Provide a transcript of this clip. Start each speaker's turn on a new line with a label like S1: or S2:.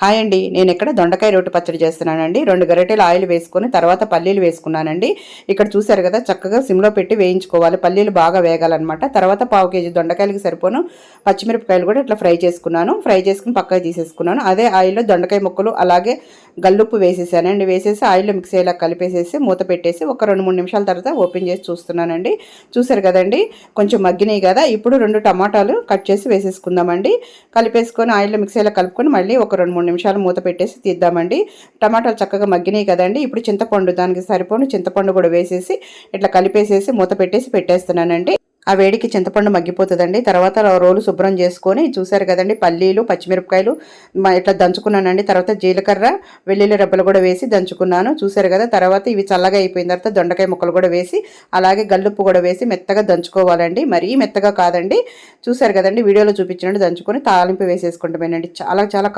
S1: Hi అండి, నేను ఇక్కడ దొండకాయ రోటి పచ్చడి చేస్తున్నానండి. 2 గరిటెలు ఆయిల్ వేసుకొని తర్వాత పల్లీలు వేసుకున్నానండి. ఇక్కడ చూసారు కదా, చక్కగా సిమ్లో పెట్టి వేయించుకోవాలి. పల్లీలు బాగా వేగాలన్నమాట. తర్వాత పావు కేజీ దొండకాయలకి సరిపోను పచ్చిమిరపకాయలు కూడా ఇట్లా ఫ్రై చేసుకున్నాను. ఫ్రై చేసుకుని పక్కకు తీసేసుకున్నాను. అదే ఆయిల్లో దొండకాయ ముక్కలు అలాగే గల్లుప్పు వేసేసానండి. వేసేసి ఆయిల్లో మిక్స్ అయ్యేలా కలిపేసేసి మూత పెట్టేసి ఒక 2-3 నిమిషాల తర్వాత ఓపెన్ చేసి చూస్తున్నానండి. చూసారు కదండి, కొంచెం మగ్గినాయి కదా. ఇప్పుడు 2 టమాటాలు కట్ చేసి వేసేసుకుందామండి. కలిపేసుకొని ఆయిల్లో మిక్స్ అయ్యేలా కలుపుకొని మళ్ళీ ఒక 2-3 నిమిషాలు మూత పెట్టేసి తీద్దామండి. టమాటాలు చక్కగా మగ్గినాయి కదండి. ఇప్పుడు చింతపండు, దానికి సరిపోను చింతపండు కూడా వేసేసి ఇట్లా కలిపేసేసి మూత పెట్టేసి పెట్టేస్తున్నానండి. ఆ వేడికి చింతపండు మగ్గిపోతుందండి. తర్వాత రోలు శుభ్రం చేసుకొని చూసారు కదండి, పల్లీలు పచ్చిమిరపకాయలు ఇట్లా దంచుకున్నానండి. తర్వాత జీలకర్ర వెల్లుల్లి రెబ్బలు కూడా వేసి దంచుకున్నాను. చూసారు కదా, తర్వాత ఇవి చల్లగా అయిపోయిన తర్వాత దొండకాయ ముక్కలు కూడా వేసి అలాగే గల్లుప్పు కూడా వేసి మెత్తగా దంచుకోవాలండి. మరీ మెత్తగా కాదండి. చూసారు కదండి, వీడియోలో చూపించినట్టు దంచుకొని తాలింపు వేసేసుకుంటామేనండి. చాలా చాలా